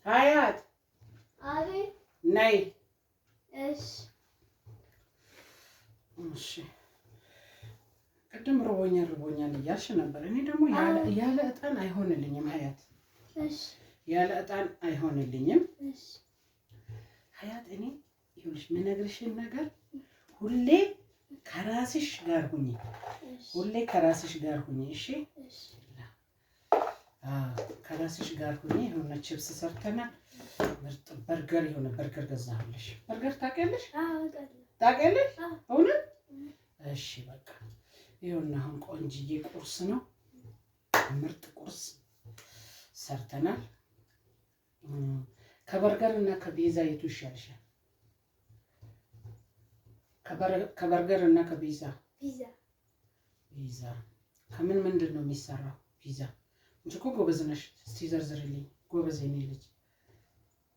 ሀያት አቤት። ነይ። እሺ እሺ። ቅድም ርቦኛል እያልሽ ነበር። እኔ ደግሞ ያለ እጣን አይሆንልኝም ሀያት። እሺ። ያለ እጣን አይሆንልኝም። እሺ ሀያት፣ እኔ ይኸውልሽ የምነግርሽን ነገር ሁሌ ከራስሽ ጋር ሁኚ። ሁሌ ከራስሽ ጋር ሁኚ። እሺ? ከራስሽ ጋር ሁኚ። የሆነ ቺፕስ ሰርተናል። ምርጥ በርገር፣ የሆነ በርገር ገዛሁልሽ። በርገር ታውቂያለሽ? ታውቂያለሽ? እውነት? እሺ በቃ ይኸውና አሁን ቆንጅዬ ቁርስ ነው። ምርጥ ቁርስ ሰርተናል። ከበርገር እና ከፒዛ የቱ ይሻልሻል? ከበርገር እና ከፒዛ? ፒዛ። ከምን ምንድን ነው የሚሰራው ፒዛ? እንጂ እኮ ጎበዝ ነሽ። እስቲ ዘርዝርልኝ። ጎበዝ የኔ ልጅ።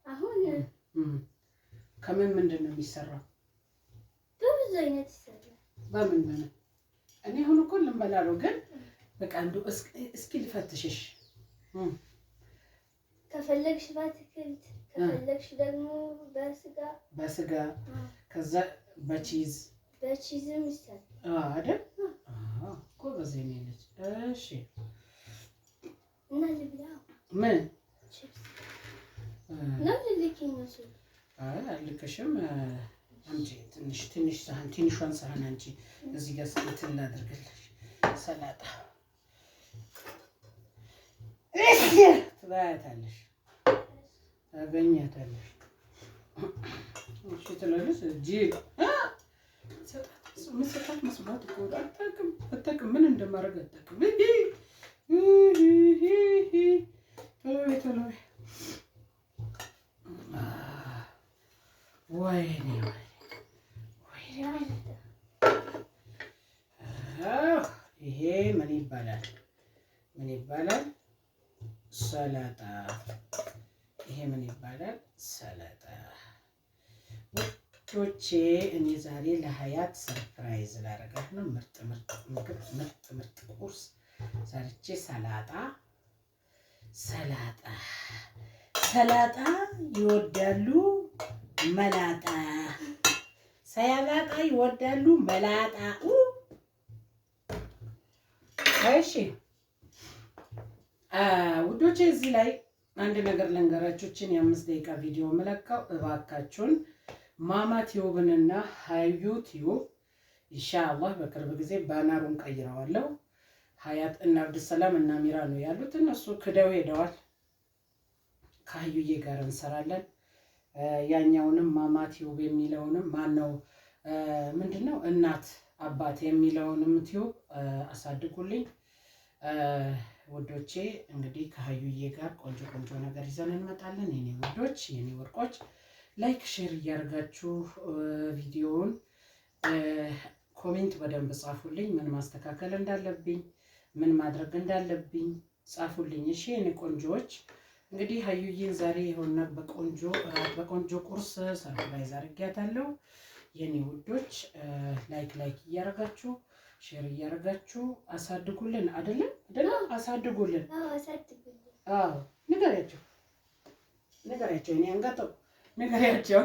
አሁን ከምን ምንድን ነው የሚሰራው? በብዙ አይነት ይሰራል። በምን ምን? እኔ አሁን እኮ ልንበላ ነው፣ ግን በቃ እንደው እስኪ ልፈትሽሽ። ከፈለግሽ በአትክልት፣ ከፈለግሽ ደግሞ በስጋ ከዛ በቺዝም ይሰራል አይደል? ጎበዝ የኔ ልጅ። እሺ እና ልብላ። ምን ቺፕስ ነው ልልኪኝ ነው? አይ አልልክሽም። አምጪ ትንሽ ሳህን፣ ትንሿን ሳህን አንቺ እዚህ ጋር እንትን ላድርግልሽ። ሰላጣ ትበያታለሽ፣ ታገኛታለሽ። እሺ ትላለች። ጅል መሰጣት መስሏት እኮ አታውቅም፣ ምን እንደማደርግ አታውቅም። ቶሎ ወይኔ ይሄ ምን ይባላል? ምን ይባላል? ሰላጣ። ይሄ ምን ይባላል? ሰላጣ። ውዶቼ እኔ ዛሬ ለሀያት ሰርፕራይዝ ላደርጋት ነው። ምርጥ ምግብ፣ ምርጥ ቁርስ ሰርቼ ሰላጣ ይወዳሉ መላጣ፣ ሰላጣ ይወዳሉ መላጣ። እሺ ውዶቼ እዚህ ላይ አንድ ነገር ልንገራችሁ። የ5 ደቂቃ ቪዲዮ መለካው እባካችሁን ማማ ቲዩብንና ሀዩ ቲዩብ ኢንሻአላህ በቅርብ ጊዜ ባነሩን ቀይረዋለሁ። ሀያት እና አብዱሰላም እና ሚራ ነው ያሉት። እነሱ ክደው ሄደዋል። ከሀዩዬ ጋር እንሰራለን። ያኛውንም ማማ ቲዩብ የሚለውንም ማነው ምንድነው እናት አባት የሚለውንም ቲዩብ አሳድጉልኝ ውዶቼ። እንግዲህ ከሀዩዬ ጋር ቆንጆ ነገር ይዘን እንመጣለን። የኔ ውዶች፣ የኔ ወርቆች፣ ላይክ ሼር እያደረጋችሁ ቪዲዮውን ኮሜንት በደንብ ጻፉልኝ። ምን ማስተካከል እንዳለብኝ፣ ምን ማድረግ እንዳለብኝ ጻፉልኝ። እሺ የኔ ቆንጆዎች፣ እንግዲህ ሀዩዬን ዛሬ የሆነ በቆንጆ ቁርስ ሰርፕራይዝ አድርጊያታለሁ። የኔ ውዶች ላይክ እያደረጋችሁ ሼር እያደረጋችሁ አሳድጉልን። አይደለም አሳድጉልን። አዎ ንገሪያቸው፣ እኔ አንጋጠው ንገሪያቸው።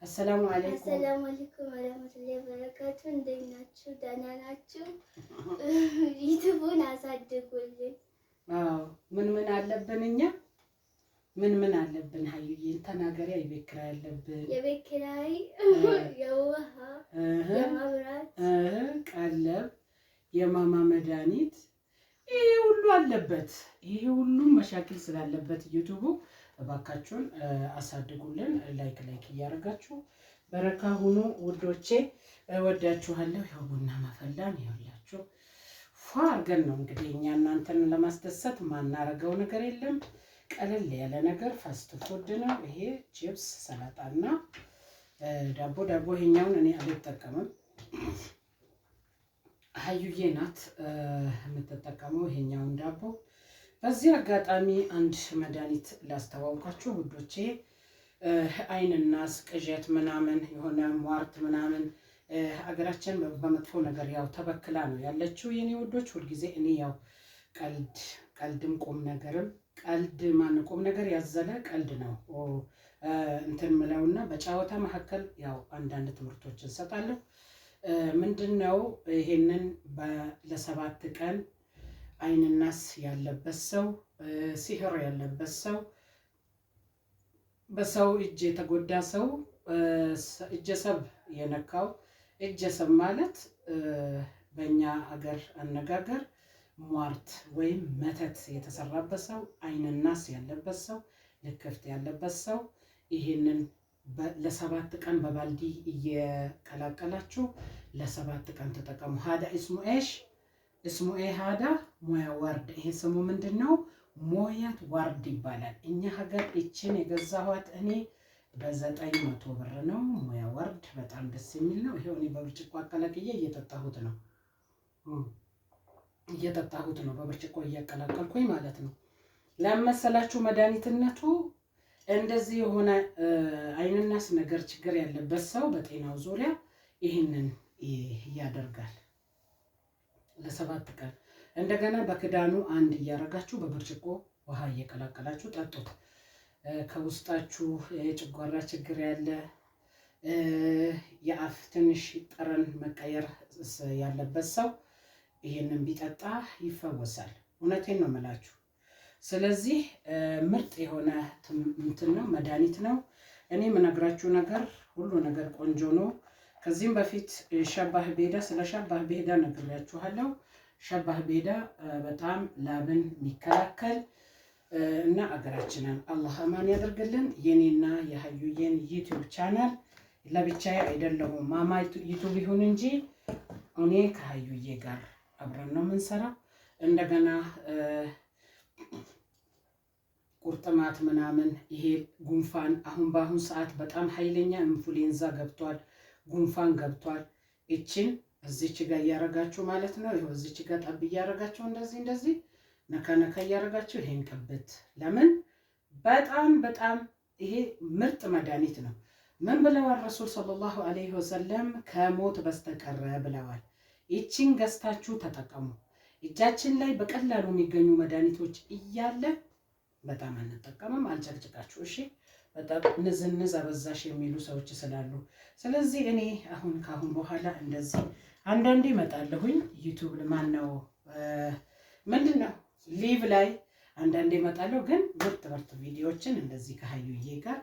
አሰላሙ አለይኩም ወራህመቱላሂ ወበረካቱ። እንዴት ናችሁ? ደህና ናችሁ? ዩቲዩቡን አሳድጉልን። አዎ ምን አለብን እኛ? ምን አለብን? ሀዩዬን ተናገሪ። የቤት ኪራይ አለብን። የቤት ኪራይ፣ የውሃ፣ የመብራት፣ ቀለብ፣ የማማ መድኃኒት፣ ይሄ ሁሉ አለበት። ይሄ ሁሉ መሻክል ስላለበት ዩቲዩቡ እባካችሁን አሳድጉልን። ላይክ እያደረጋችሁ በረካ ሁኑ ውዶቼ። እወዳችኋለሁ። ያው ቡና ማፈላን ይኸውላችሁ ፏ አድርገን ነው እንግዲህ እኛ እናንተን ለማስደሰት ማናረገው ነገር የለም። ቀለል ያለ ነገር ፋስት ፉድ ነው ይሄ። ቺፕስ፣ ሰላጣና ዳቦ። ይሄኛውን እኔ አልጠቀምም፣ ሀዩዬ ናት የምትጠቀመው ይሄኛውን ዳቦ። በዚህ አጋጣሚ አንድ መድኃኒት ላስተዋውቃችሁ ውዶቼ። አይንና ቅዠት ምናምን የሆነ ሟርት ምናምን አገራችን በመጥፎ ነገር ያው ተበክላ ነው ያለችው የኔ ውዶች። ሁልጊዜ እኔ ያው ቀልድ ቀልድም ቁም ነገርም ቁም ነገር ያዘለ ቀልድ ነው እንትን ምለውና በጨዋታ መካከል ያው አንዳንድ ትምህርቶችን እንሰጣለሁ። ምንድነው ይሄንን ለ7 ቀን አይንናስ ያለበት ሰው፣ ሲህር ያለበት ሰው፣ በሰው እጅ የተጎዳ ሰው፣ እጀሰብ የነካው እጀሰብ ማለት በእኛ አገር አነጋገር ሟርት ወይም መተት የተሰራበት ሰው፣ አይንናስ ያለበት ሰው፣ ልክፍት ያለበት ሰው ይሄንን ለ7 ቀን በባልዲ እየቀላቀላችሁ ለ7 ቀን ተጠቀሙ። ሀዳ እስሙ ሀዳ ሞያ ዋርድ። ይሄ ስሙ ምንድን ነው? ሞያት ዋርድ ይባላል። እኛ ሀገር እችን የገዛኋት እኔ በ900 ብር ነው። ሞያ ዋርድ በጣም ደስ የሚል ነው። ይሄው እኔ በብርጭቆ አቀላቅዬ እየጠጣሁት ነው በብርጭቆ እያቀላቀልኩኝ ማለት ነው። ለመሰላችሁ መድኃኒትነቱ እንደዚህ የሆነ አይንናስ ነገር ችግር ያለበት ሰው በጤናው ዙሪያ ይህንን ያደርጋል ለ7 ቀን። እንደገና በክዳኑ አንድ እያረጋችሁ በብርጭቆ ውሃ እየቀላቀላችሁ ጠጡት። ከውስጣችሁ የጨጓራ ችግር ያለ፣ የአፍ ትንሽ ጠረን መቀየር ያለበት ሰው ይህንን ቢጠጣ ይፈወሳል። እውነቴን ነው የምላችሁ። ስለዚህ ምርጥ የሆነ እንትን ነው፣ መድኃኒት ነው። እኔ የምነግራችሁ ነገር ሁሉ ነገር ቆንጆ ነው። ከዚህም በፊት ሸባህ ቤዳ ስለ ሸባህ ቤዳ ነግሬያችኋለሁ። ሸባህ ቤዳ በጣም ላብን የሚከላከል እና አገራችንን አላህ አማን ያደርግልን። የኔና የሀዩዬን ዩቲዩብ ቻናል ለብቻዬ አይደለሁም፣ ማማ ዩቲዩብ ይሁን እንጂ እኔ ከሀዩዬ ጋር አብረን ነው የምንሰራው። እንደገና ቁርጥማት ምናምን፣ ይሄ ጉንፋን አሁን በአሁን ሰዓት በጣም ኃይለኛ ኢንፍሉዌንዛ ገብቷል፣ ጉንፋን ገብቷል። እችን እዚች ጋር እያረጋችሁ ማለት ነው። ይሄው እዚች ጋር ጠብ እያረጋችሁ እንደዚህ ነካ ነካ እያረጋችሁ ይሄን ቀብት። ለምን በጣም ይሄ ምርጥ መድኃኒት ነው። ምን ብለዋል ረሱል ሰለላሁ ዐለይሂ ወሰለም? ከሞት በስተቀር ብለዋል። ይችን ገዝታችሁ ተጠቀሙ። እጃችን ላይ በቀላሉ የሚገኙ መድኃኒቶች እያለ በጣም አንጠቀምም። አልጨቅጭቃችሁ እሺ። በጣም ንዝንዝ አበዛሽ የሚሉ ሰዎች ስላሉ፣ ስለዚህ እኔ ካሁን በኋላ እንደዚህ አንዳንዴ እመጣለሁኝ ዩቲዩብ ማን ነው ምንድን ነው ሊቭ ላይ አንዳንዴ እመጣለሁ። ግን ምርጥ ቪዲዮዎችን እንደዚህ ከሀዩዬ ጋር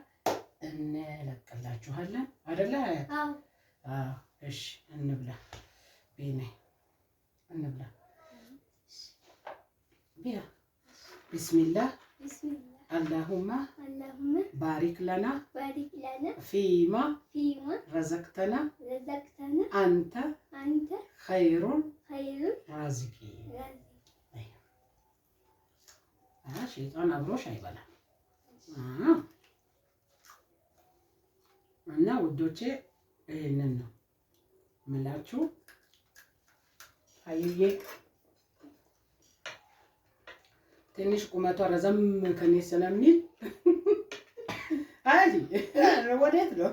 እንለቅላችኋለን አይደለ? እሺ እንብላ ቤኔ እንብላ ቢያ ቢስሚላህ አላሁማ ባሪክ ለና ፊማ ረዘቅተና አንተ ኸይሩን ራዚቂ። ሸይጣን አብሮሽ አይበላም። እና ውዶቼ ይህንን ነው ምላችሁ። ሀዩዬ ትንሽ ቁመቷ ረዘም ከኔ ስለሚል አይ ወዴት ነው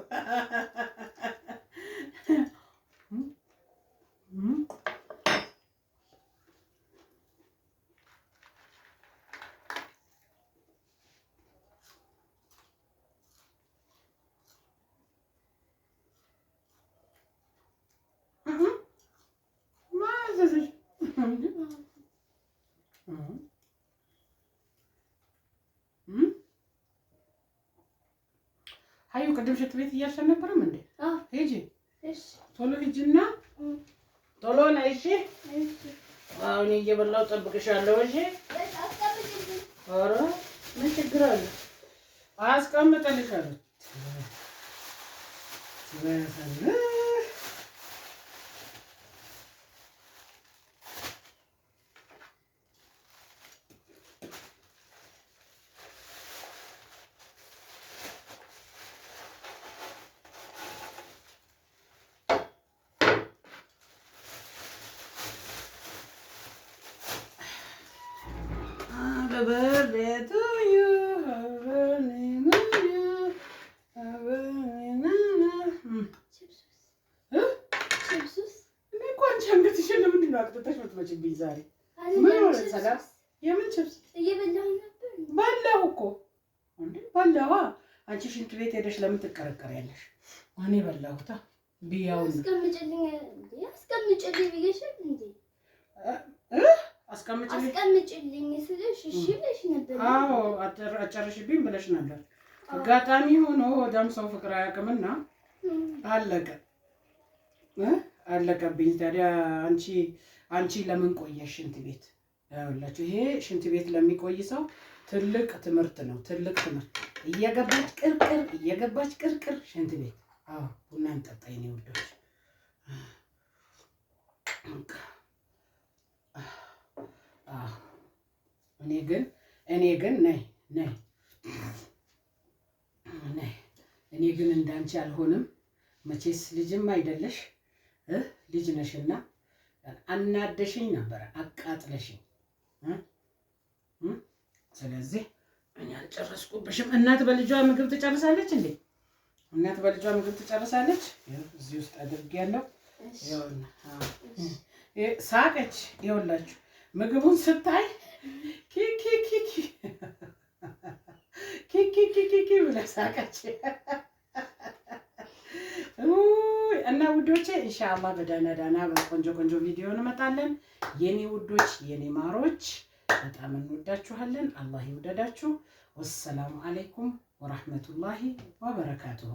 ሀዩ ቅድም ሽንት ቤት እያልሽ አልነበረም እንዴ? ሂጂ ቶሎ ሂጂና ቶሎ ነይ እሺ። አሁን እየበላሁ ጠብቅሻለሁ እሺ። ኧረ ምን ችግር አለ? አስቀምጥልሻለሁ። አንገትሽን ለምንድን ነው አቅጥተሽ የምትመጪብኝ ዛሬ? ምን ሆነ? ሰላም የምን ችብስ? እየበላሁ ነበር። በላሁ እኮ እንዴ በላዋ። አንቺ ሽንት ቤት ሄደሽ ለምን ትቀረቀሪያለሽ? እኔ በላሁታ ቢያው አስቀምጪልኝ ብዬሽ እንዴ? አስቀምጪልኝ ስለሽ እሺ ብለሽ ነበር። አዎ አጨርሽብኝ ብለሽ ነበር። አጋጣሚ ሆኖ ወዳም ሰው ፍቅር አያውቅምና አለቀብኝ። ታዲያ አንቺ ለምን ቆየሽ ሽንት ቤት? ያውላችሁ ይሄ ሽንት ቤት ለሚቆይ ሰው ትልቅ ትምህርት ነው። ትልቅ ትምህርት እየገባች ቅርቅር ሽንት ቤት። አዎ ቡና እንጠጣ የኔ ውዶች። እኔ ግን ነይ እኔ ግን እንዳንቺ አልሆንም። መቼስ ልጅም አይደለሽ ልጅ ነሽና አናደሽኝ ነበር አቃጥለሽኝ። ስለዚህ እኔ አልጨረስኩብሽም። እናት በልጇ ምግብ ትጨርሳለች እንዴ? እናት በልጇ ምግብ ትጨርሳለች። እዚህ ውስጥ አድርጌያለሁ። ሳቀች። ይኸውላችሁ ምግቡን ስታይ ኪኪ ብላ ሳቀች። እና ውዶቼ ኢንሻአላህ በዳና በቆንጆ ቪዲዮ እንመጣለን። የኔ ውዶች የኔ ማሮች በጣም እንወዳችኋለን። አላህ ይውደዳችሁ። ወሰላሙ አለይኩም ወራህመቱላሂ ወበረካቱሁ።